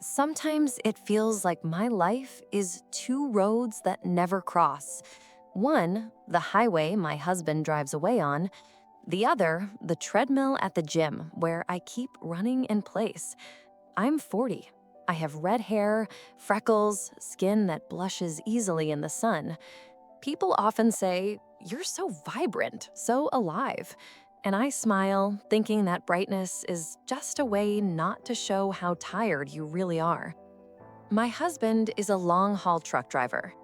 Sometimes it feels like my life is two roads that never cross. One, the highway my husband drives away on. The other, the treadmill at the gym where I keep running in place. I'm 40. I have red hair, freckles, skin that blushes easily in the sun. People often say, "You're so vibrant, so alive." And I smile, thinking that brightness is just a way not to show how tired you really are. My husband is a long haul truck driver.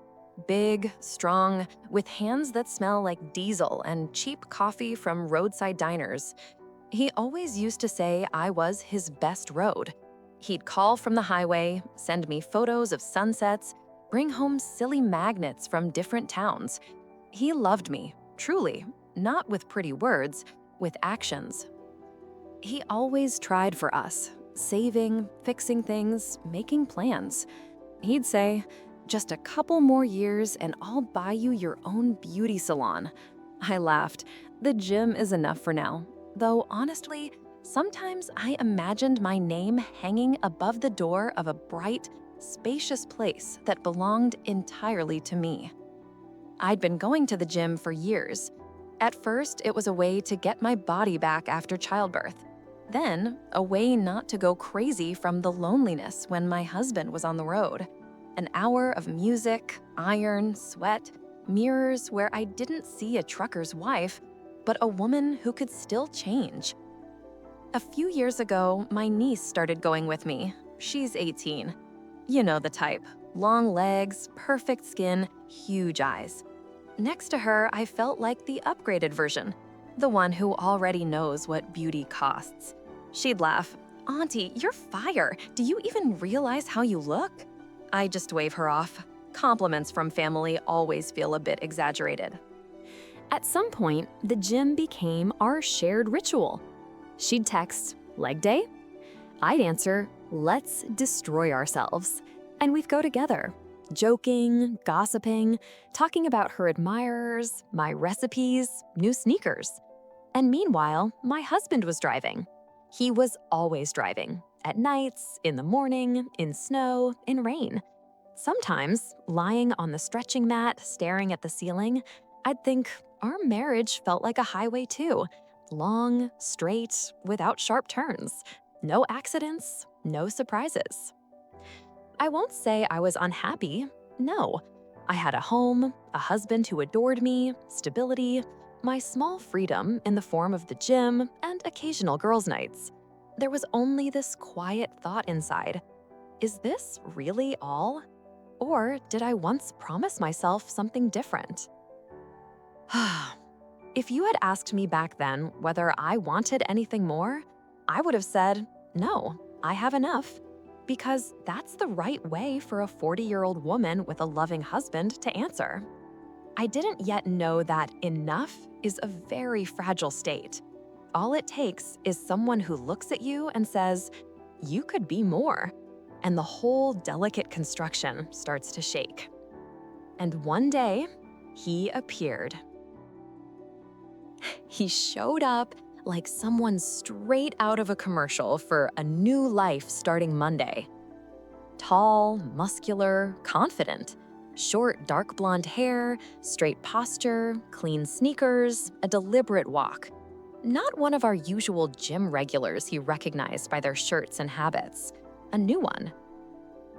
Big, strong, with hands that smell like diesel and cheap coffee from roadside diners. He always used to say I was his best road. He'd call from the highway, send me photos of sunsets, bring home silly magnets from different towns. He loved me, truly, not with pretty words, with actions. He always tried for us, saving, fixing things, making plans. He'd say, "Just a couple more years and I'll buy you your own beauty salon." I laughed. The gym is enough for now. Though honestly, sometimes I imagined my name hanging above the door of a bright, spacious place that belonged entirely to me. I'd been going to the gym for years. At first, it was a way to get my body back after childbirth. Then, a way not to go crazy from the loneliness when my husband was on the road. An hour of music, iron, sweat, mirrors where I didn't see a trucker's wife, but a woman who could still change. A few years ago, my niece started going with me. She's 18. You know the type. Long legs, perfect skin, huge eyes. Next to her, I felt like the upgraded version, the one who already knows what beauty costs. She'd laugh, "Auntie, you're fire. Do you even realize how you look?" I just wave her off. Compliments from family always feel a bit exaggerated. At some point, the gym became our shared ritual. She'd text, "Leg day?" I'd answer, "Let's destroy ourselves." And we'd go together, joking, gossiping, talking about her admirers, my recipes, new sneakers. And meanwhile, my husband was driving. He was always driving, at nights, in the morning, in snow, in rain. Sometimes, lying on the stretching mat, staring at the ceiling, I'd think our marriage felt like a highway too. Long, straight, without sharp turns. No accidents, no surprises. I won't say I was unhappy. No. I had a home, a husband who adored me, stability, my small freedom in the form of the gym and occasional girls' nights. There was only this quiet thought inside. Is this really all? Or did I once promise myself something different? If you had asked me back then whether I wanted anything more, I would have said, no, I have enough. Because that's the right way for a 40-year-old woman with a loving husband to answer. I didn't yet know that enough is a very fragile state. All it takes is someone who looks at you and says, "You could be more." And the whole delicate construction starts to shake. And one day, he appeared. He showed up like someone straight out of a commercial for a new life starting Monday. Tall, muscular, confident. Short, dark blonde hair, straight posture, clean sneakers, a deliberate walk. Not one of our usual gym regulars he recognized by their shirts and habits. A new one.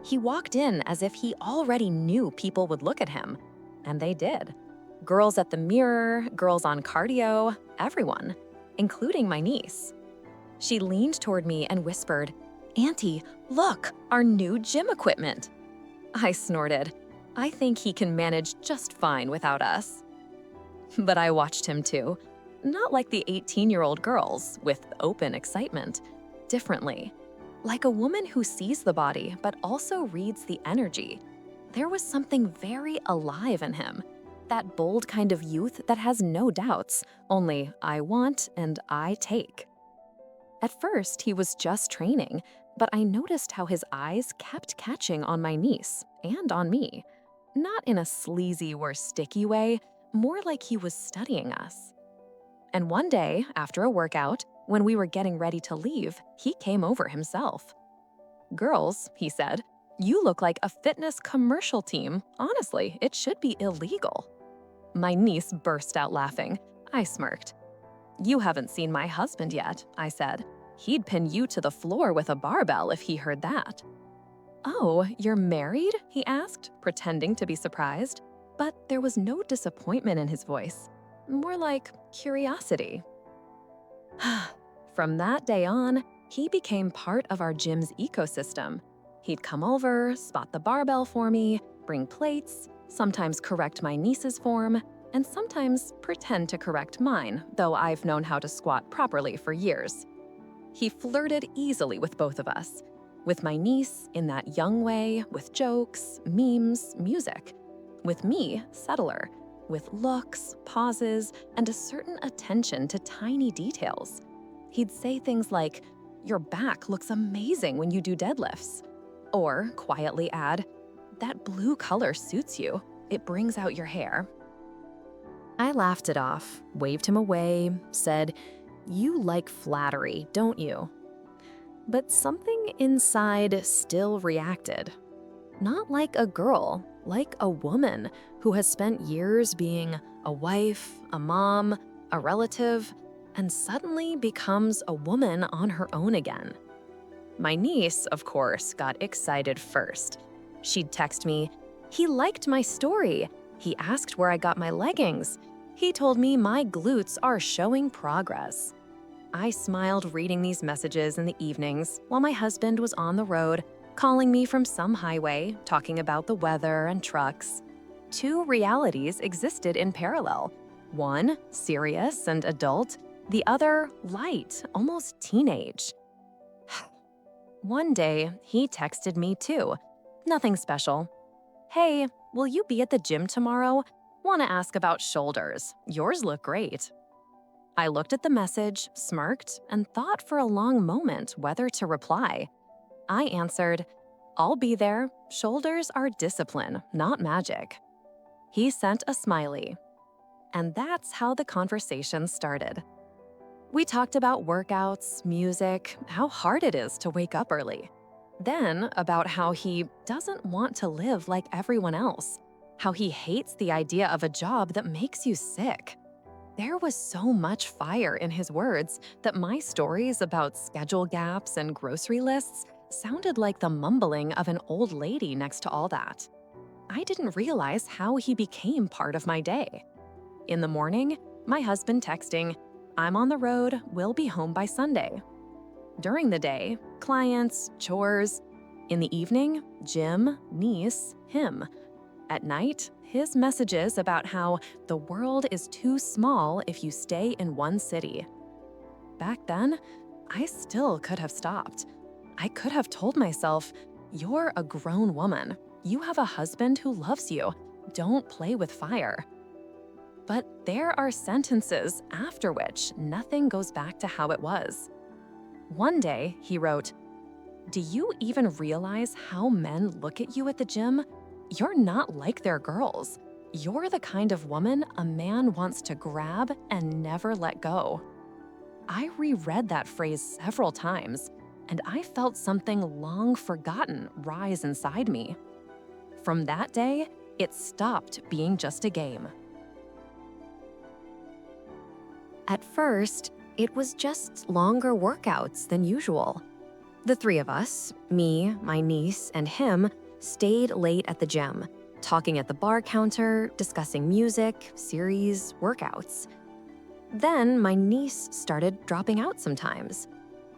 He walked in as if he already knew people would look at him. And they did. Girls at the mirror, girls on cardio, everyone. Including my niece. She leaned toward me and whispered, "Auntie, look, our new gym equipment." I snorted. I think he can manage just fine without us. But I watched him too. Not like the 18-year-old girls, with open excitement. Differently. Like a woman who sees the body but also reads the energy. There was something very alive in him. That bold kind of youth that has no doubts, only I want and I take. At first, he was just training, but I noticed how his eyes kept catching on my niece and on me. Not in a sleazy or sticky way, more like he was studying us. And one day, after a workout, when we were getting ready to leave, he came over himself. "Girls," he said, "you look like a fitness commercial team. Honestly, it should be illegal." My niece burst out laughing. I smirked. "You haven't seen my husband yet," I said. "He'd pin you to the floor with a barbell if he heard that." "Oh, you're married?" he asked, pretending to be surprised. But there was no disappointment in his voice, more like curiosity. From that day on, he became part of our gym's ecosystem. He'd come over, spot the barbell for me, bring plates, sometimes correct my niece's form, and sometimes pretend to correct mine, though I've known how to squat properly for years. He flirted easily with both of us. With my niece, in that young way, with jokes, memes, music. With me, subtler, with looks, pauses, and a certain attention to tiny details. He'd say things like, "Your back looks amazing when you do deadlifts." Or quietly add, "That blue color suits you. It brings out your hair." I laughed it off, waved him away, said, "You like flattery, don't you?" But something inside still reacted. Not like a girl, like a woman who has spent years being a wife, a mom, a relative, and suddenly becomes a woman on her own again. My niece, of course, got excited first. She'd text me, "He liked my story. He asked where I got my leggings. He told me my glutes are showing progress." I smiled reading these messages in the evenings while my husband was on the road, calling me from some highway, talking about the weather and trucks. Two realities existed in parallel. One, serious and adult, the other, light, almost teenage. One day, he texted me too. Nothing special. "Hey, will you be at the gym tomorrow? Want to ask about shoulders. Yours look great." I looked at the message, smirked, and thought for a long moment whether to reply. I answered, "I'll be there. Shoulders are discipline, not magic." He sent a smiley. And that's how the conversation started. We talked about workouts, music, how hard it is to wake up early. Then about how he doesn't want to live like everyone else, how he hates the idea of a job that makes you sick. There was so much fire in his words that my stories about schedule gaps and grocery lists sounded like the mumbling of an old lady next to all that. I didn't realize how he became part of my day. In the morning, my husband texting, "I'm on the road, we'll be home by Sunday." During the day, clients, chores. In the evening, gym, niece, him. At night, his messages about how the world is too small if you stay in one city. Back then, I still could have stopped. I could have told myself, "You're a grown woman. You have a husband who loves you. Don't play with fire." But there are sentences after which nothing goes back to how it was. One day, he wrote, "Do you even realize how men look at you at the gym? You're not like their girls. You're the kind of woman a man wants to grab and never let go." I reread that phrase several times, and I felt something long forgotten rise inside me. From that day, it stopped being just a game. At first, it was just longer workouts than usual. The three of us, me, my niece, and him, stayed late at the gym, talking at the bar counter, discussing music, series, workouts. Then my niece started dropping out sometimes.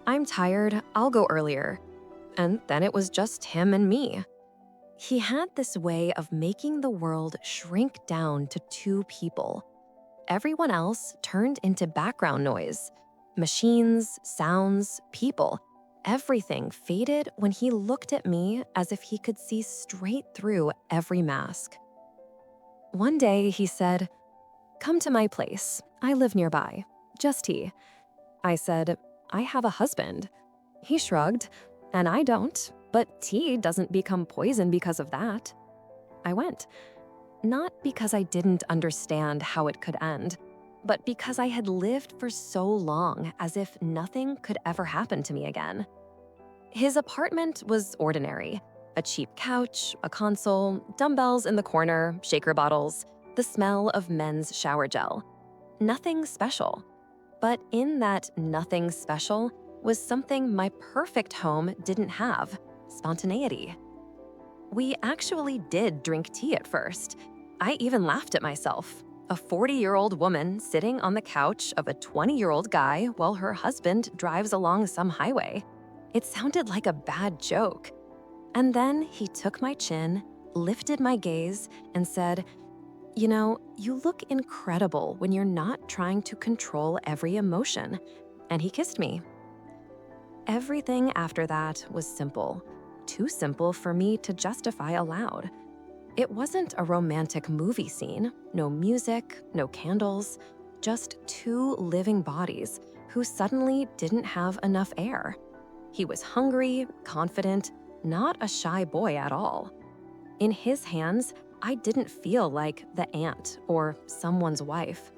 "I'm tired, I'll go earlier." And then it was just him and me. He had this way of making the world shrink down to two people. Everyone else turned into background noise. Machines, sounds, people. Everything faded when he looked at me as if he could see straight through every mask. One day he said, "Come to my place. I live nearby. Just tea." I said, "I have a husband." He shrugged, "And I don't, but tea doesn't become poison because of that." I went. Not because I didn't understand how it could end, but because I had lived for so long as if nothing could ever happen to me again. His apartment was ordinary. A cheap couch, a console, dumbbells in the corner, shaker bottles, the smell of men's shower gel. Nothing special. But in that nothing special was something my perfect home didn't have: spontaneity. We actually did drink tea at first. I even laughed at myself. A 40-year-old woman sitting on the couch of a 20-year-old guy while her husband drives along some highway. It sounded like a bad joke. And then he took my chin, lifted my gaze, and said, "You know, you look incredible when you're not trying to control every emotion." And he kissed me. Everything after that was simple, too simple for me to justify aloud. It wasn't a romantic movie scene, no music, no candles, just two living bodies who suddenly didn't have enough air. He was hungry, confident, not a shy boy at all. In his hands, I didn't feel like the aunt or someone's wife.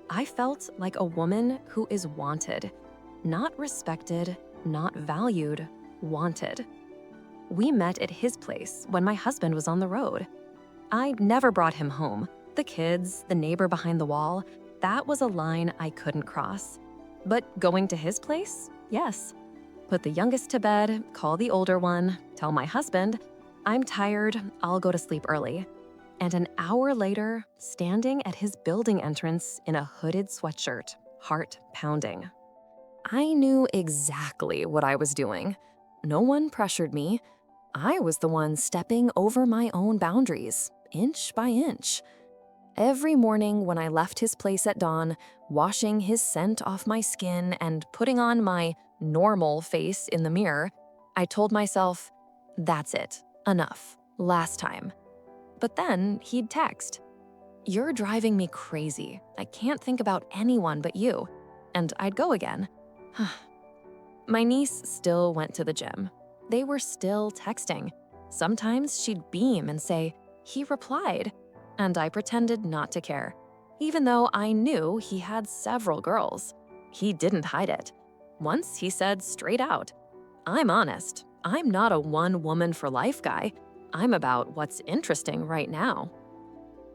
I felt like a woman who is wanted, not respected, not valued, wanted. We met at his place when my husband was on the road. I never brought him home. The kids, the neighbor behind the wall, that was a line I couldn't cross. But going to his place? Yes. Put the youngest to bed, call the older one, tell my husband, "I'm tired, I'll go to sleep early." And an hour later, standing at his building entrance in a hooded sweatshirt, heart pounding. I knew exactly what I was doing. No one pressured me. I was the one stepping over my own boundaries, inch by inch. Every morning when I left his place at dawn, washing his scent off my skin and putting on my normal face in the mirror, I told myself, "That's it, enough, last time." But then he'd text, "You're driving me crazy. I can't think about anyone but you." And I'd go again. My niece still went to the gym. They were still texting. Sometimes she'd beam and say, "He replied," and I pretended not to care, even though I knew he had several girls. He didn't hide it. Once he said straight out, "I'm honest. I'm not a one-woman for life guy. I'm about what's interesting right now."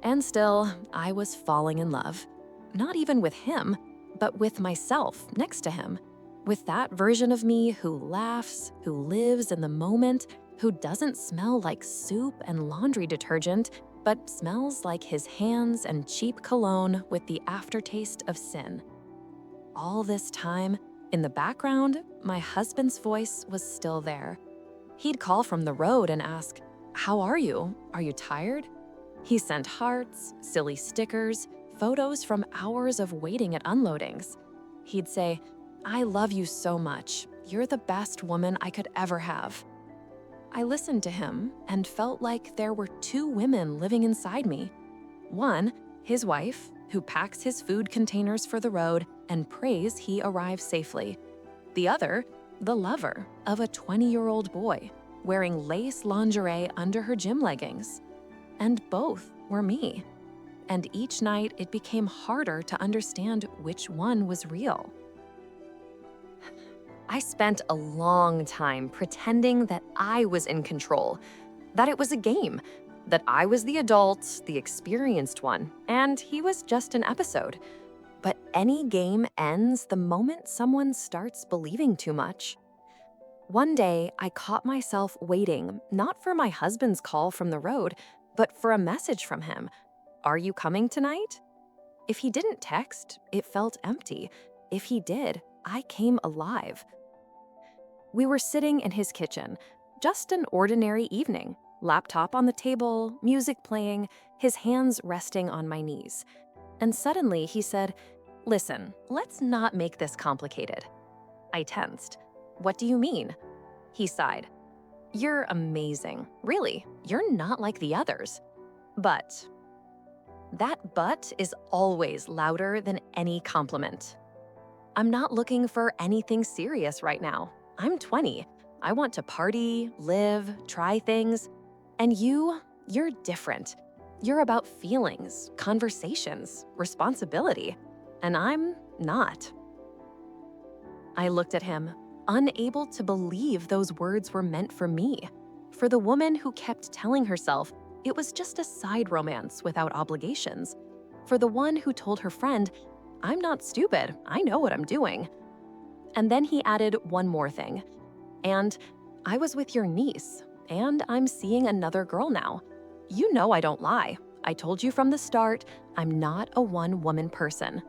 And still, I was falling in love. Not even with him, but with myself next to him. With that version of me who laughs, who lives in the moment, who doesn't smell like soup and laundry detergent, but smells like his hands and cheap cologne with the aftertaste of sin. All this time, in the background, my husband's voice was still there. He'd call from the road and ask, "How are you? Are you tired?" He sent hearts, silly stickers, photos from hours of waiting at unloadings. He'd say, "I love you so much. You're the best woman I could ever have." I listened to him and felt like there were two women living inside me. One, his wife, who packs his food containers for the road and prays he arrives safely. The other, the lover of a 20-year-old boy, wearing lace lingerie under her gym leggings. And both were me. And each night it became harder to understand which one was real. I spent a long time pretending that I was in control, that it was a game, that I was the adult, the experienced one, and he was just an episode. But any game ends the moment someone starts believing too much. One day, I caught myself waiting, not for my husband's call from the road, but for a message from him. "Are you coming tonight?" If he didn't text, it felt empty. If he did, I came alive. We were sitting in his kitchen, just an ordinary evening, laptop on the table, music playing, his hands resting on my knees. And suddenly he said, "Listen, let's not make this complicated." I tensed. "What do you mean?" He sighed. "You're amazing. Really, you're not like the others. But..." That "but" is always louder than any compliment. I'm not looking for anything serious right now. I'm 20. I want to party, live, try things. And you're different. You're about feelings, conversations, responsibility. And I'm not. I looked at him, unable to believe those words were meant for me, for the woman who kept telling herself it was just a side romance without obligations, for the one who told her friend, "I'm not stupid, I know what I'm doing." And then he added one more thing. "And I was with your niece, and I'm seeing another girl now. You know I don't lie. I told you from the start, I'm not a one-woman person."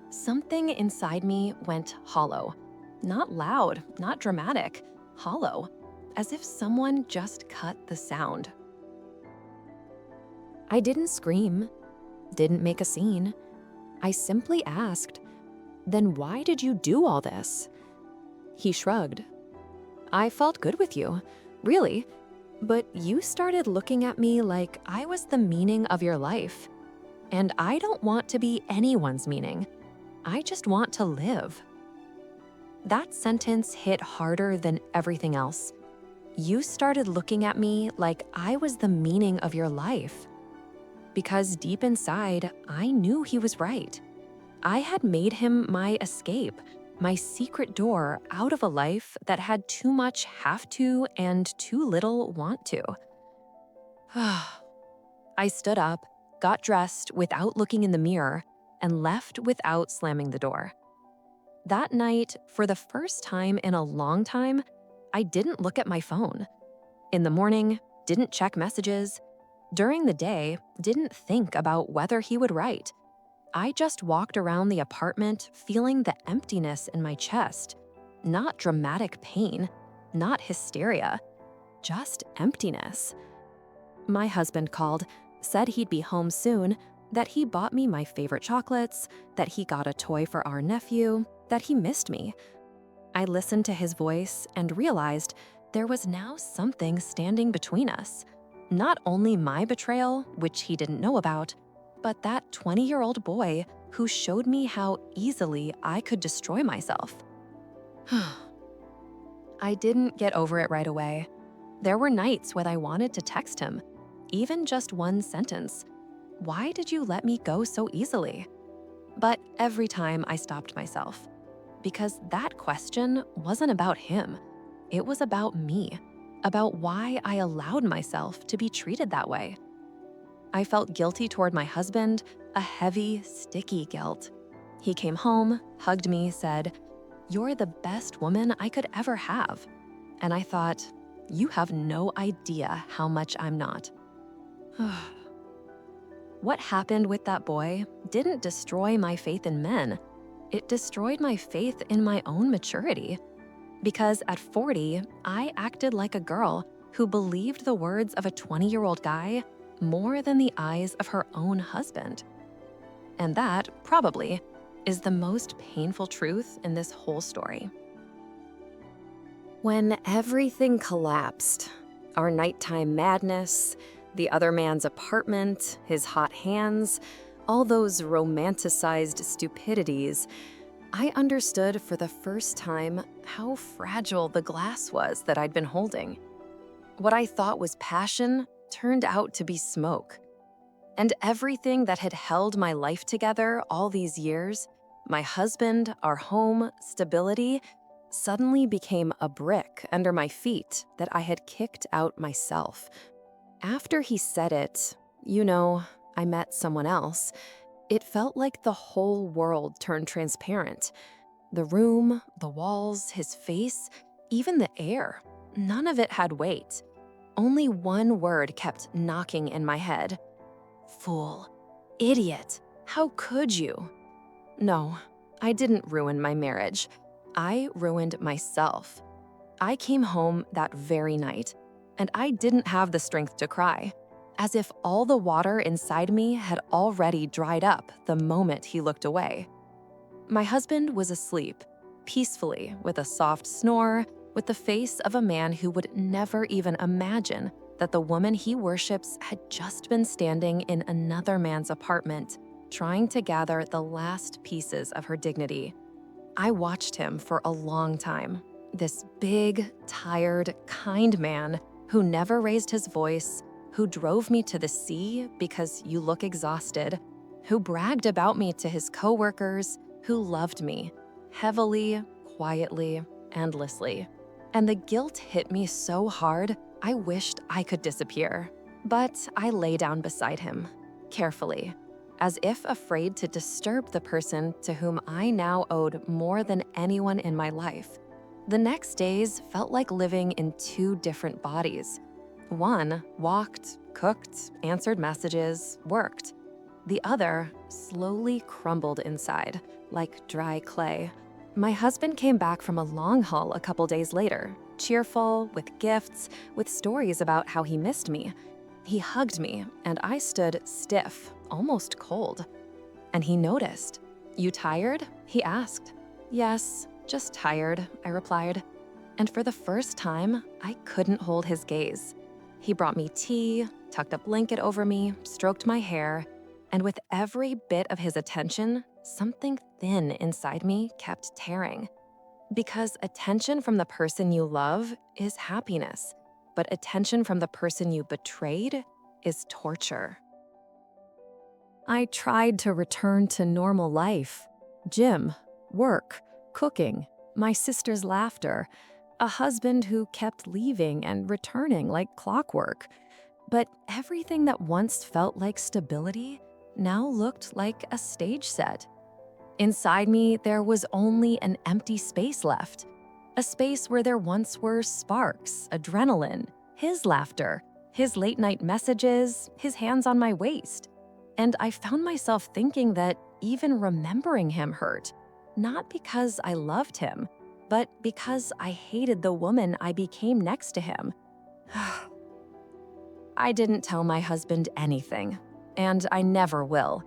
Something inside me went hollow. Not loud, not dramatic, hollow, as if someone just cut the sound. I didn't scream, didn't make a scene. I simply asked, "Then why did you do all this?" He shrugged. "I felt good with you, really, but you started looking at me like I was the meaning of your life. And I don't want to be anyone's meaning. I just want to live." That sentence hit harder than everything else. You started looking at me like I was the meaning of your life. Because deep inside, I knew he was right. I had made him my escape, my secret door out of a life that had too much have to and too little want to. I stood up, got dressed without looking in the mirror, and left without slamming the door. That night, for the first time in a long time, I didn't look at my phone. In the morning, didn't check messages. During the day, didn't think about whether he would write. I just walked around the apartment feeling the emptiness in my chest. Not dramatic pain, not hysteria, just emptiness. My husband called, said he'd be home soon, that he bought me my favorite chocolates, that he got a toy for our nephew, that he missed me. I listened to his voice and realized there was now something standing between us. Not only my betrayal, which he didn't know about, but that 20-year-old boy who showed me how easily I could destroy myself. I didn't get over it right away. There were nights when I wanted to text him, even just one sentence. "Why did you let me go so easily?" But every time I stopped myself, because that question wasn't about him. It was about me, about why I allowed myself to be treated that way. I felt guilty toward my husband, a heavy, sticky guilt. He came home, hugged me, said, "You're the best woman I could ever have." And I thought, you have no idea how much I'm not. What happened with that boy didn't destroy my faith in men. It destroyed my faith in my own maturity. Because at 40, I acted like a girl who believed the words of a 20-year-old guy more than the eyes of her own husband. And that, probably, is the most painful truth in this whole story. When everything collapsed, our nighttime madness, the other man's apartment, his hot hands, all those romanticized stupidities, I understood for the first time how fragile the glass was that I'd been holding. What I thought was passion turned out to be smoke. And everything that had held my life together all these years, my husband, our home, stability, suddenly became a brick under my feet that I had kicked out myself. After he said it, I met someone else, it felt like the whole world turned transparent. The room, the walls, his face, even the air, none of it had weight. Only one word kept knocking in my head. Fool. Idiot. How could you? No, I didn't ruin my marriage. I ruined myself. I came home that very night, and I didn't have the strength to cry, as if all the water inside me had already dried up the moment he looked away. My husband was asleep, peacefully, with a soft snore, with the face of a man who would never even imagine that the woman he worships had just been standing in another man's apartment, trying to gather the last pieces of her dignity. I watched him for a long time, this big, tired, kind man who never raised his voice, who drove me to the sea because you look exhausted, who bragged about me to his coworkers, who loved me, heavily, quietly, endlessly. And the guilt hit me so hard, I wished I could disappear. But I lay down beside him, carefully, as if afraid to disturb the person to whom I now owed more than anyone in my life. The next days felt like living in two different bodies. One walked, cooked, answered messages, worked. The other slowly crumbled inside, like dry clay. My husband came back from a long haul a couple days later, cheerful, with gifts, with stories about how he missed me. He hugged me, and I stood stiff, almost cold. And he noticed. "You tired?" he asked. "Yes, just tired," I replied. And for the first time, I couldn't hold his gaze. He brought me tea, tucked a blanket over me, stroked my hair, and with every bit of his attention, something thin inside me kept tearing. Because attention from the person you love is happiness, but attention from the person you betrayed is torture. I tried to return to normal life. Gym, work, cooking, my sister's laughter, a husband who kept leaving and returning like clockwork. But everything that once felt like stability now looked like a stage set. Inside me, there was only an empty space left. A space where there once were sparks, adrenaline, his laughter, his late-night messages, his hands on my waist. And I found myself thinking that even remembering him hurt, not because I loved him, but because I hated the woman I became next to him. I didn't tell my husband anything, and I never will.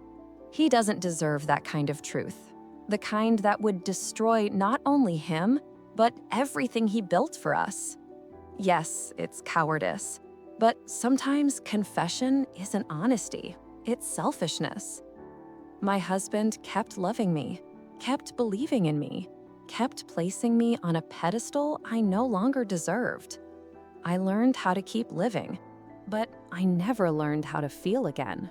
He doesn't deserve that kind of truth, the kind that would destroy not only him, but everything he built for us. Yes, it's cowardice, but sometimes confession isn't honesty, it's selfishness. My husband kept loving me, kept believing in me, kept placing me on a pedestal I no longer deserved. I learned how to keep living, but I never learned how to feel again.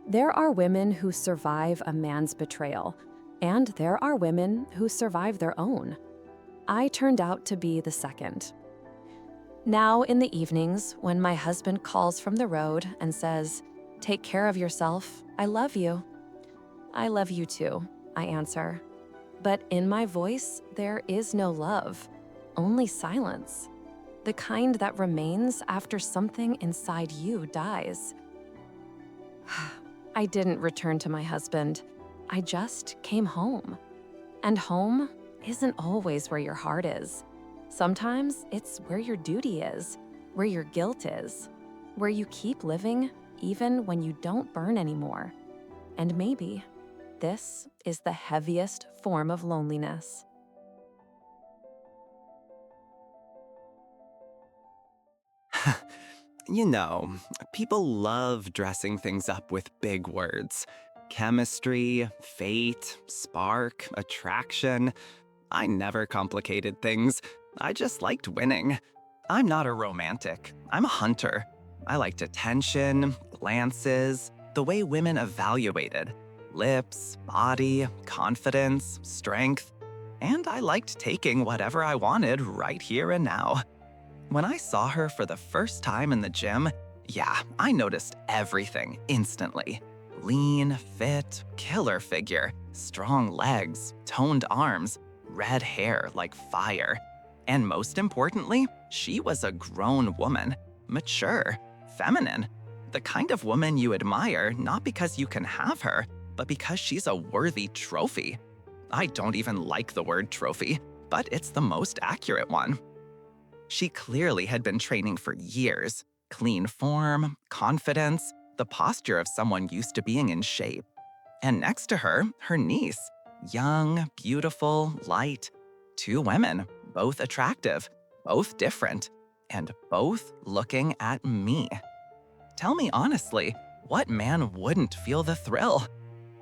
There are women who survive a man's betrayal, and there are women who survive their own. I turned out to be the second. Now, in the evenings, when my husband calls from the road and says, "Take care of yourself, I love you." "I love you too," I answer. But in my voice, there is no love, only silence. The kind that remains after something inside you dies. I didn't return to my husband. I just came home. And home isn't always where your heart is. Sometimes it's where your duty is, where your guilt is, where you keep living even when you don't burn anymore. And maybe this is the heaviest form of loneliness. You know, people love dressing things up with big words. Chemistry, fate, spark, attraction. I never complicated things. I just liked winning. I'm not a romantic. I'm a hunter. I liked attention, glances, the way women evaluated. Lips, body, confidence, strength. And I liked taking whatever I wanted right here and now. When I saw her for the first time in the gym, yeah, I noticed everything instantly. Lean, fit, killer figure, strong legs, toned arms, red hair like fire. And most importantly, she was a grown woman, mature, feminine. The kind of woman you admire not because you can have her, but because she's a worthy trophy. I don't even like the word trophy, but it's the most accurate one. She clearly had been training for years. Clean form, confidence, the posture of someone used to being in shape. And next to her, her niece. Young, beautiful, light. Two women, both attractive, both different, and both looking at me. Tell me honestly, what man wouldn't feel the thrill?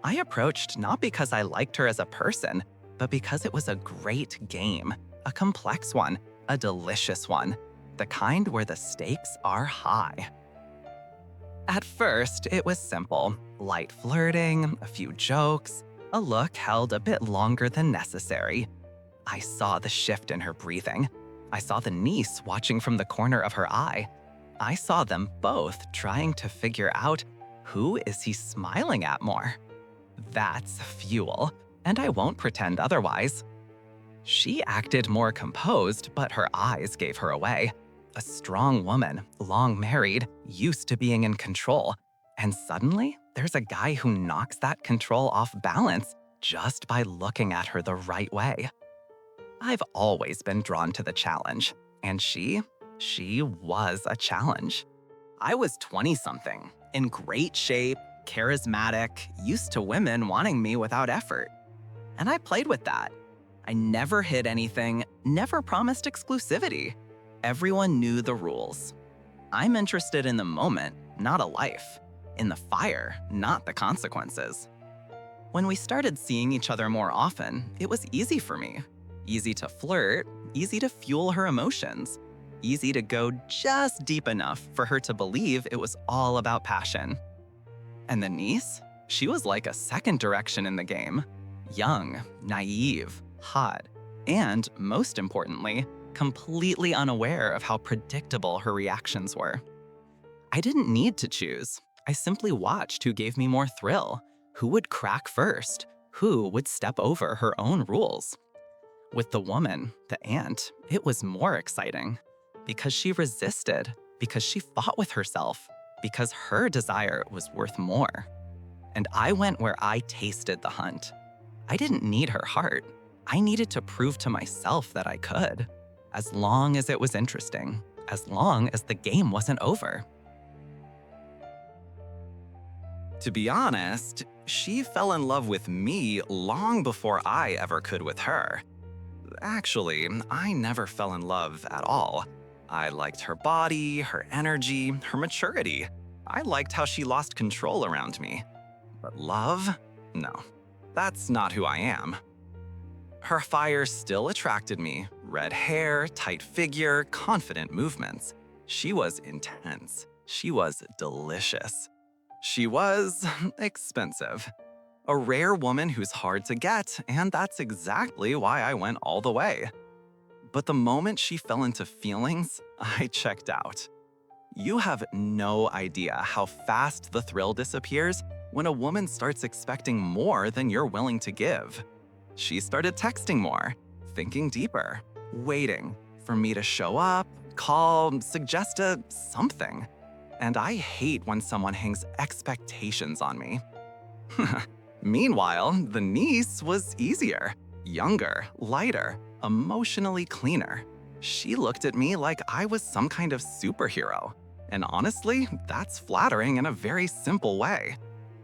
I approached not because I liked her as a person, but because it was a great game, a complex one, a delicious one, the kind where the stakes are high. At first, it was simple. Light flirting, a few jokes, a look held a bit longer than necessary. I saw the shift in her breathing. I saw the niece watching from the corner of her eye. I saw them both trying to figure out, who is he smiling at more? That's fuel, and I won't pretend otherwise. She acted more composed, but her eyes gave her away. A strong woman, long married, used to being in control. And suddenly, there's a guy who knocks that control off balance just by looking at her the right way. I've always been drawn to the challenge, and she was a challenge. I was 20-something, in great shape, charismatic, used to women wanting me without effort. And I played with that. I never hid anything, never promised exclusivity. Everyone knew the rules. I'm interested in the moment, not a life. In the fire, not the consequences. When we started seeing each other more often, it was easy for me. Easy to flirt, easy to fuel her emotions, easy to go just deep enough for her to believe it was all about passion. And the niece? She was like a second direction in the game. Young, naive, hot, and most importantly, completely unaware of how predictable her reactions were. I didn't need to choose. I simply watched who gave me more thrill, who would crack first, who would step over her own rules. With the woman, the aunt, it was more exciting because she resisted, because she fought with herself, because her desire was worth more. And I went where I tasted the hunt. I didn't need her heart. I needed to prove to myself that I could, as long as it was interesting, as long as the game wasn't over. To be honest, she fell in love with me long before I ever could with her. Actually, I never fell in love at all. I liked her body, her energy, her maturity. I liked how she lost control around me. But love? No, that's not who I am. Her fire still attracted me. Red hair, tight figure, confident movements. She was intense. She was delicious. She was expensive. A rare woman who's hard to get, and that's exactly why I went all the way. But the moment she fell into feelings, I checked out. You have no idea how fast the thrill disappears when a woman starts expecting more than you're willing to give. She started texting more, thinking deeper, waiting for me to show up, call, suggest something. And I hate when someone hangs expectations on me. Meanwhile, the niece was easier, younger, lighter, emotionally cleaner. She looked at me like I was some kind of superhero. And honestly, that's flattering in a very simple way.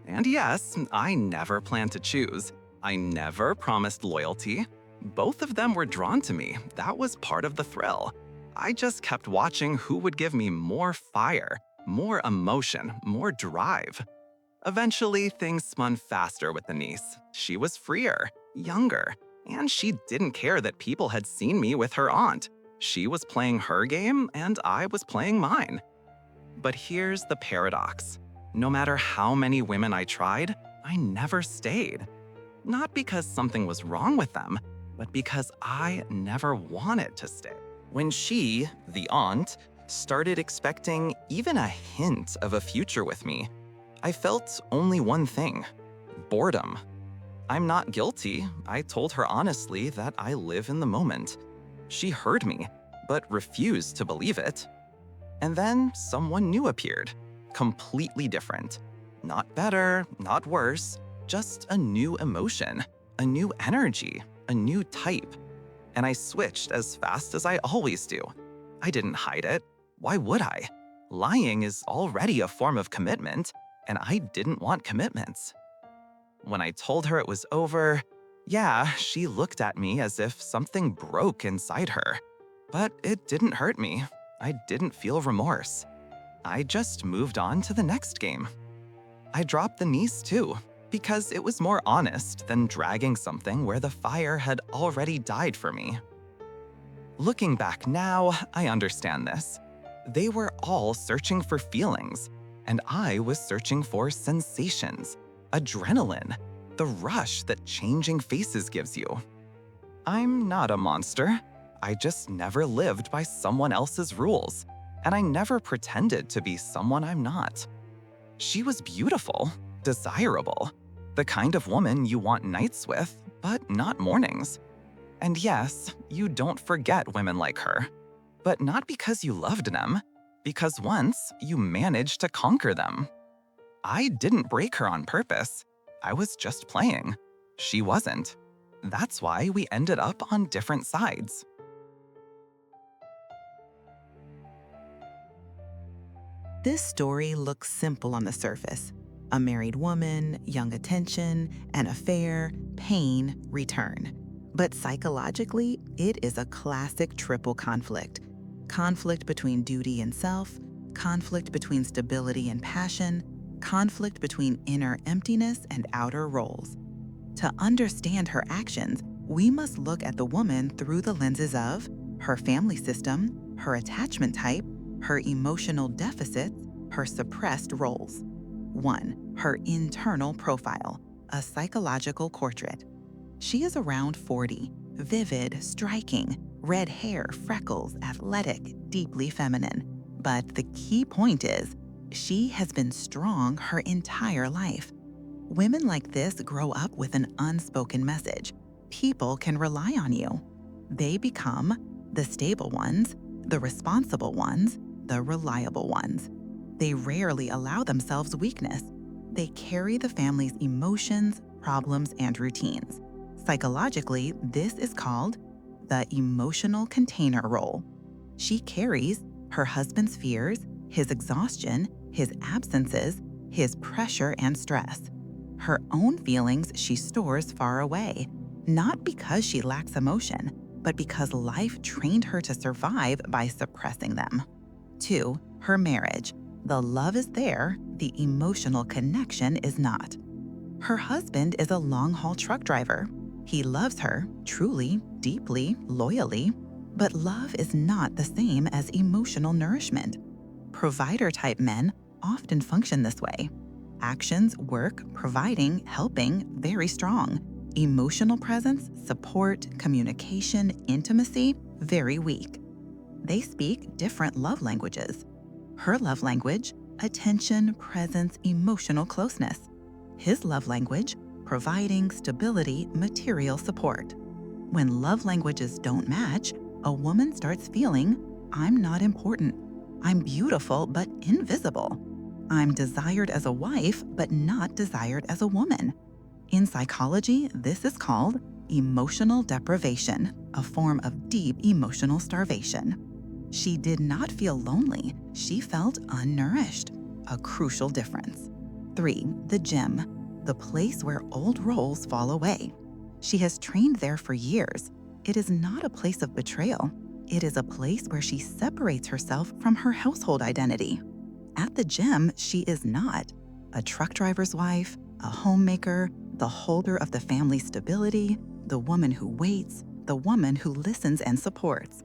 And yes, I never planned to choose. I never promised loyalty. Both of them were drawn to me. That was part of the thrill. I just kept watching who would give me more fire, more emotion, more drive. Eventually, things spun faster with the niece. She was freer, younger, and she didn't care that people had seen me with her aunt. She was playing her game, and I was playing mine. But here's the paradox. No matter how many women I tried, I never stayed. Not because something was wrong with them, but because I never wanted to stay. When she, the aunt, started expecting even a hint of a future with me, I felt only one thing: boredom. I'm not guilty. I told her honestly that I live in the moment. She heard me, but refused to believe it. And then someone new appeared, completely different. Not better, not worse, just a new emotion, a new energy, a new type. And I switched as fast as I always do. I didn't hide it. Why would I? Lying is already a form of commitment, and I didn't want commitments. When I told her it was over, yeah, she looked at me as if something broke inside her. But it didn't hurt me. I didn't feel remorse. I just moved on to the next game. I dropped the niece too, because it was more honest than dragging something where the fire had already died for me. Looking back now, I understand this. They were all searching for feelings, and I was searching for sensations, adrenaline, the rush that changing faces gives you. I'm not a monster. I just never lived by someone else's rules, and I never pretended to be someone I'm not. She was beautiful, desirable, the kind of woman you want nights with, but not mornings. And yes, you don't forget women like her, but not because you loved them, because once you managed to conquer them. I didn't break her on purpose. I was just playing. She wasn't. That's why we ended up on different sides. This story looks simple on the surface. A married woman, young attention, an affair, pain, return. But psychologically, it is a classic triple conflict. Conflict between duty and self, conflict between stability and passion, conflict between inner emptiness and outer roles. To understand her actions, we must look at the woman through the lenses of her family system, her attachment type, her emotional deficits, her suppressed roles. 1. Her internal profile, a psychological portrait. She is around 40, vivid, striking, red hair, freckles, athletic, deeply feminine. But the key point is, she has been strong her entire life. Women like this grow up with an unspoken message. People can rely on you. They become the stable ones, the responsible ones, the reliable ones. They rarely allow themselves weakness. They carry the family's emotions, problems, and routines. Psychologically, this is called the emotional container role. She carries her husband's fears, his exhaustion, his absences, his pressure and stress. Her own feelings she stores far away, not because she lacks emotion, but because life trained her to survive by suppressing them. 2. Her marriage. The love is there, the emotional connection is not. Her husband is a long-haul truck driver. He loves her, truly, deeply, loyally, but love is not the same as emotional nourishment. Provider-type men often function this way. Actions, work, providing, helping, very strong. Emotional presence, support, communication, intimacy, very weak. They speak different love languages. Her love language, attention, presence, emotional closeness. His love language, providing, stability, material support. When love languages don't match, a woman starts feeling, I'm not important. I'm beautiful but invisible. I'm desired as a wife but not desired as a woman. In psychology, this is called emotional deprivation, a form of deep emotional starvation. She did not feel lonely, she felt unnourished, a crucial difference. 3. The gym, the place where old roles fall away. She has trained there for years. It is not a place of betrayal. It is a place where she separates herself from her household identity. At the gym, she is not a truck driver's wife, a homemaker, the holder of the family's stability, the woman who waits, the woman who listens and supports.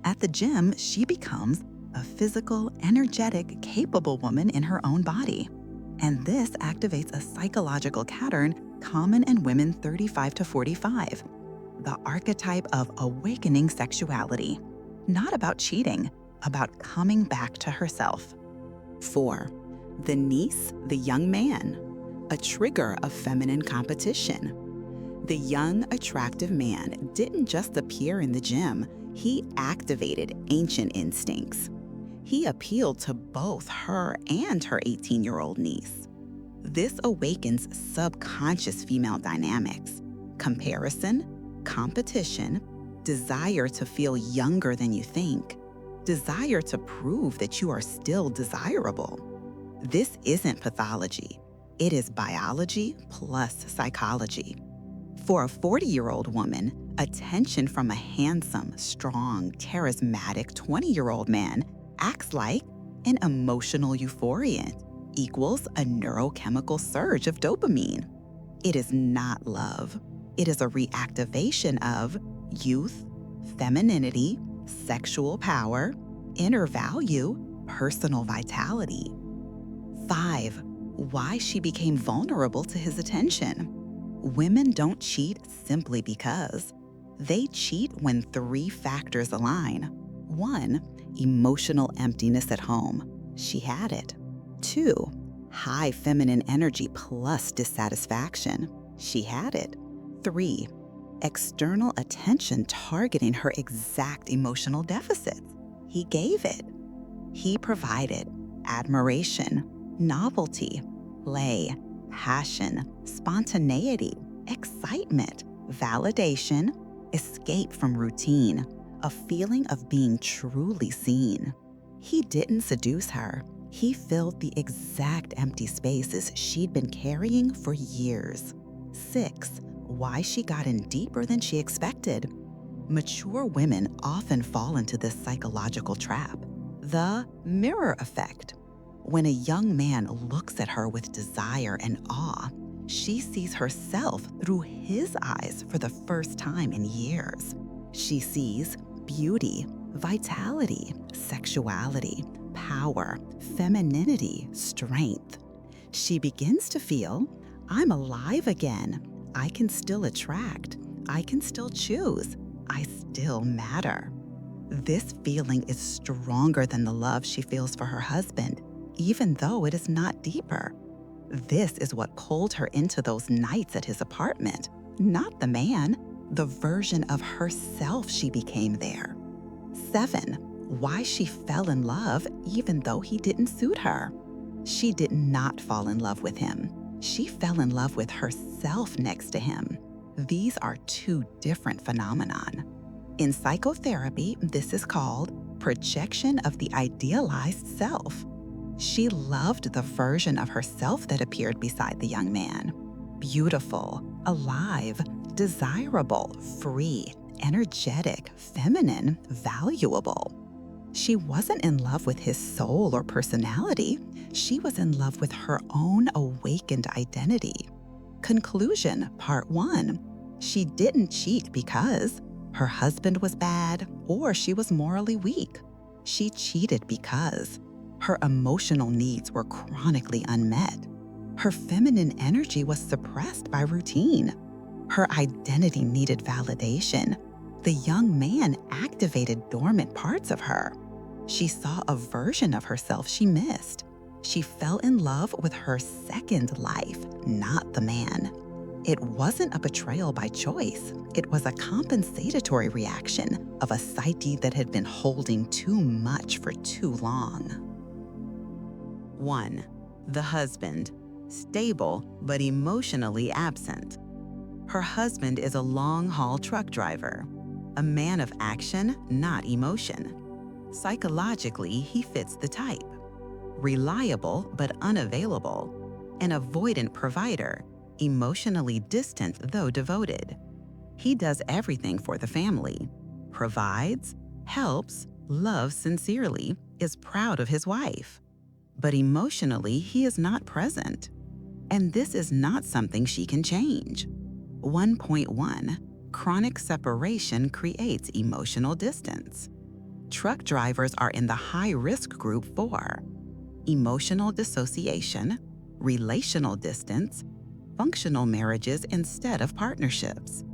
At the gym, she becomes a physical, energetic, capable woman in her own body. And this activates a psychological pattern common in women 35 to 45, the archetype of awakening sexuality, not about cheating, about coming back to herself. 4. The niece, the young man, a trigger of feminine competition. The young, attractive man didn't just appear in the gym, he activated ancient instincts. He appealed to both her and her 18-year-old niece. This awakens subconscious female dynamics: comparison, competition, desire to feel younger than you think, desire to prove that you are still desirable. This isn't pathology. It is biology plus psychology. For a 40-year-old woman, attention from a handsome, strong, charismatic 20-year-old man acts like an emotional euphoria, equals a neurochemical surge of dopamine. It is not love. It is a reactivation of youth, femininity, sexual power, inner value, personal vitality. 5. Why she became vulnerable to his attention. Women don't cheat simply because. They cheat when 3 factors align. 1, emotional emptiness at home. She had it. 2, high feminine energy plus dissatisfaction. She had it. 3, external attention targeting her exact emotional deficits. He gave it. He provided admiration, novelty, play, passion, spontaneity, excitement, validation, escape from routine, a feeling of being truly seen. He didn't seduce her. He filled the exact empty spaces she'd been carrying for years. 6, why she got in deeper than she expected. Mature women often fall into this psychological trap, the mirror effect. When a young man looks at her with desire and awe, she sees herself through his eyes for the first time in years. She sees beauty, vitality, sexuality, power, femininity, strength. She begins to feel, I'm alive again. I can still attract. I can still choose. I still matter. This feeling is stronger than the love she feels for her husband, even though it is not deeper. This is what pulled her into those nights at his apartment, not the man, the version of herself she became there. 7, why she fell in love even though he didn't suit her. She did not fall in love with him. She fell in love with herself next to him. These are 2 different phenomena. In psychotherapy, this is called projection of the idealized self. She loved the version of herself that appeared beside the young man. Beautiful, alive, desirable, free, energetic, feminine, valuable. She wasn't in love with his soul or personality. She was in love with her own awakened identity. Conclusion, part 1. She didn't cheat because her husband was bad or she was morally weak. She cheated because her emotional needs were chronically unmet. Her feminine energy was suppressed by routine. Her identity needed validation. The young man activated dormant parts of her. She saw a version of herself she missed. She fell in love with her second life, not the man. It wasn't a betrayal by choice. It was a compensatory reaction of a psyche that had been holding too much for too long. 1. The husband, stable but emotionally absent. Her husband is a long-haul truck driver, a man of action, not emotion. Psychologically, he fits the type. Reliable but unavailable, an avoidant provider, emotionally distant though devoted. He does everything for the family, provides, helps, loves sincerely, is proud of his wife. But emotionally, he is not present. And this is not something she can change. 1.1. Chronic separation creates emotional distance. Truck drivers are in the high-risk group for emotional dissociation, relational distance, functional marriages instead of partnerships.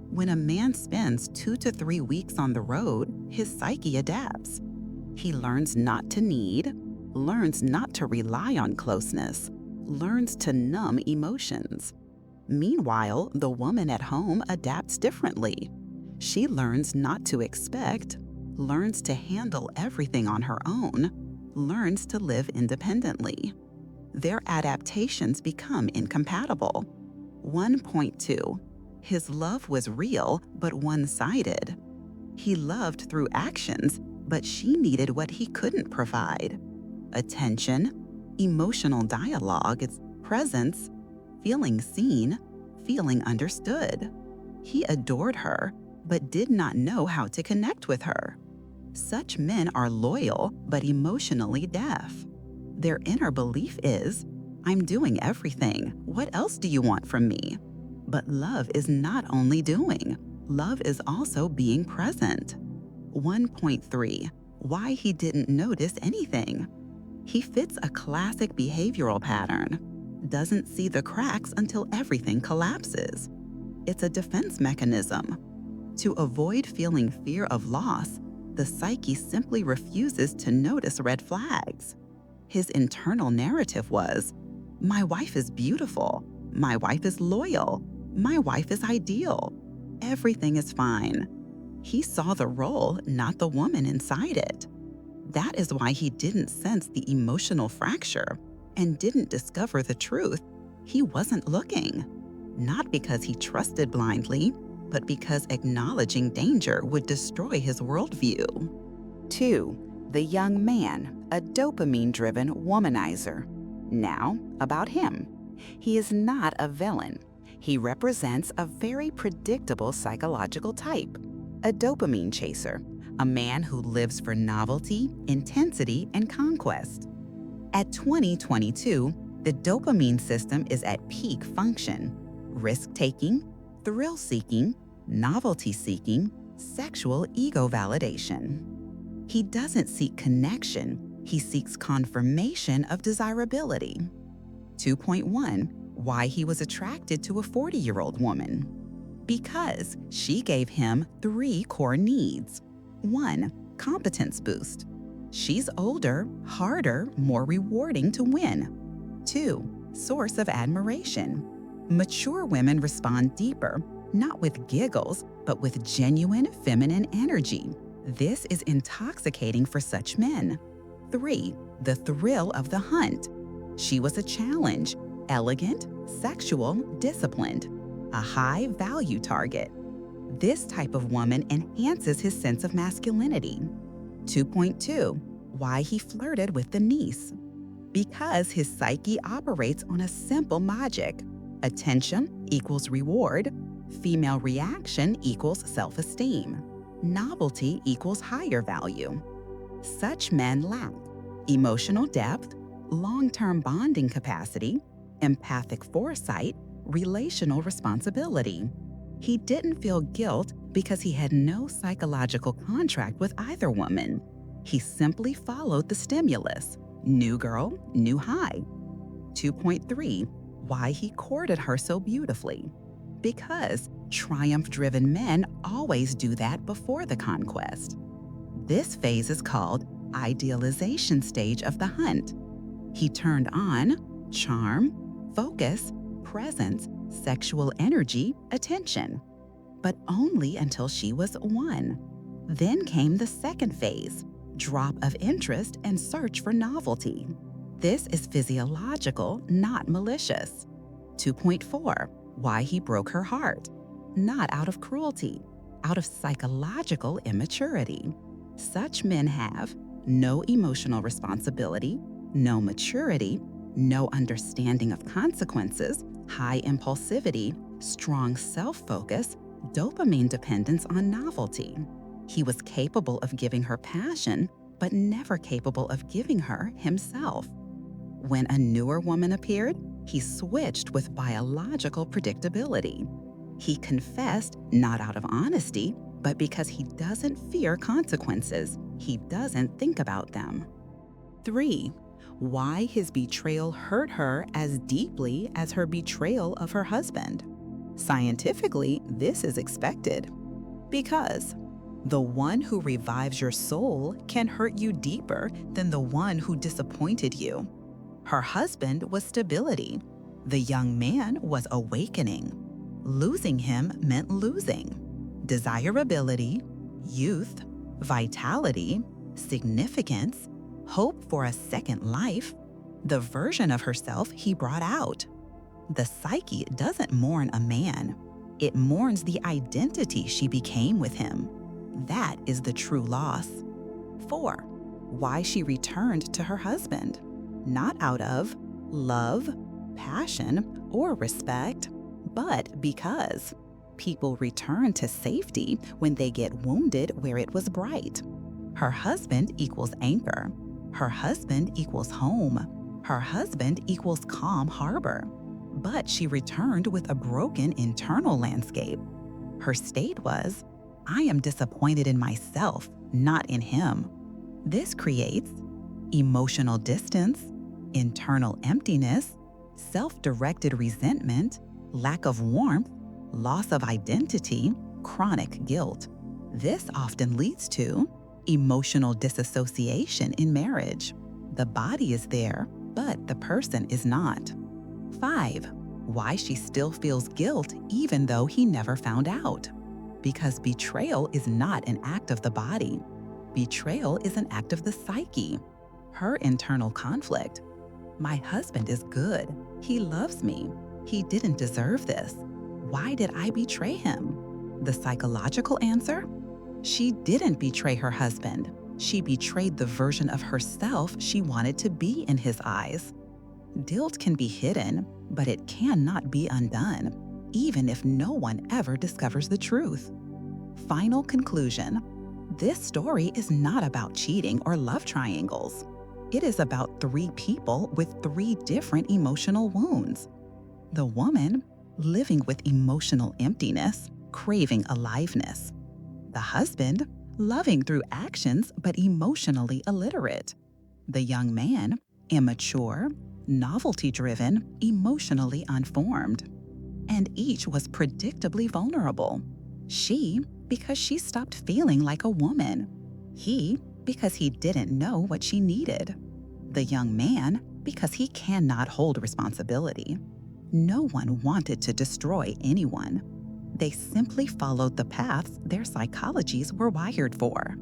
When a man spends 2 to 3 weeks on the road, his psyche adapts. He learns not to need, learns not to rely on closeness, learns to numb emotions. Meanwhile, the woman at home adapts differently. She learns not to expect, learns to handle everything on her own, learns to live independently. Their adaptations become incompatible. 1.2. His love was real but one-sided. He loved through actions, but she needed what he couldn't provide. Attention, emotional dialogue, presence, feeling seen, feeling understood. He adored her, but did not know how to connect with her. Such men are loyal, but emotionally deaf. Their inner belief is, I'm doing everything. What else do you want from me? But love is not only doing. Love is also being present. 1.3. Why he didn't notice anything. He fits a classic behavioral pattern. doesn't see the cracks until everything collapses. It's a defense mechanism. To avoid feeling fear of loss, the psyche simply refuses to notice red flags. His internal narrative was, "My wife is beautiful. My wife is loyal. My wife is ideal. Everything is fine." He saw the role, not the woman inside it. That is why he didn't sense the emotional fracture and didn't discover the truth. He wasn't looking. Not because he trusted blindly, but because acknowledging danger would destroy his worldview. 2. The young man, a dopamine-driven womanizer. Now, about him. He is not a villain. He represents a very predictable psychological type, a dopamine chaser, a man who lives for novelty, intensity, and conquest. At 2022, the dopamine system is at peak function. Risk-taking, thrill-seeking, novelty-seeking, sexual ego validation. He doesn't seek connection, he seeks confirmation of desirability. 2.1. Why he was attracted to a 40-year-old woman. Because she gave him 3 core needs. 1. Competence boost. She's older, harder, more rewarding to win. 2. Source of admiration. Mature women respond deeper, not with giggles, but with genuine feminine energy. This is intoxicating for such men. 3. The thrill of the hunt. She was a challenge, elegant, sexual, disciplined, a high-value target. This type of woman enhances his sense of masculinity. 2.2. Why he flirted with the niece. Because his psyche operates on a simple logic. Attention equals reward. Female reaction equals self-esteem. Novelty equals higher value. Such men lack emotional depth, long-term bonding capacity, empathic foresight, relational responsibility. He didn't feel guilt because he had no psychological contract with either woman. He simply followed the stimulus. New girl, new high. 2.3. Why he courted her so beautifully. Because triumph-driven men always do that before the conquest. This phase is called idealization stage of the hunt. He turned on charm, focus, presence, sexual energy, attention, but only until she was won. Then came the second phase, drop of interest and search for novelty. This is physiological, not malicious. 2.4. Why he broke her heart. Not out of cruelty, out of psychological immaturity. Such men have no emotional responsibility, no maturity, no understanding of consequences, high impulsivity, strong self-focus, dopamine dependence on novelty. He was capable of giving her passion, but never capable of giving her himself. When a newer woman appeared, he switched with biological predictability. He confessed not out of honesty, but because he doesn't fear consequences. He doesn't think about them. 3. Why his betrayal hurt her as deeply as her betrayal of her husband. Scientifically, this is expected. Because the one who revives your soul can hurt you deeper than the one who disappointed you. Her husband was stability. The young man was awakening. Losing him meant losing desirability, youth, vitality, significance, hope for a second life, the version of herself he brought out. The psyche doesn't mourn a man. It mourns the identity she became with him. That is the true loss. 4. Why she returned to her husband. Not out of love, passion, or respect, but because people return to safety when they get wounded where it was bright. Her husband equals anchor. Her husband equals home. Her husband equals calm harbor. But she returned with a broken internal landscape. Her state was, I am disappointed in myself, not in him. This creates emotional distance, internal emptiness, self-directed resentment, lack of warmth, loss of identity, chronic guilt. This often leads to emotional disassociation in marriage. The body is there, but the person is not. 5. Why she still feels guilt even though he never found out. Because betrayal is not an act of the body. Betrayal is an act of the psyche. Her internal conflict. My husband is good. He loves me. He didn't deserve this. Why did I betray him? The psychological answer? She didn't betray her husband. She betrayed the version of herself she wanted to be in his eyes. Guilt can be hidden, but it cannot be undone, even if no one ever discovers the truth. Final conclusion. This story is not about cheating or love triangles. It is about 3 people with 3 different emotional wounds. The woman, living with emotional emptiness, craving aliveness. The husband, loving through actions but emotionally illiterate. The young man, immature, novelty-driven, emotionally unformed. And each was predictably vulnerable. She, because she stopped feeling like a woman. He, because he didn't know what she needed. The young man, because he cannot hold responsibility. No one wanted to destroy anyone. They simply followed the paths their psychologies were wired for.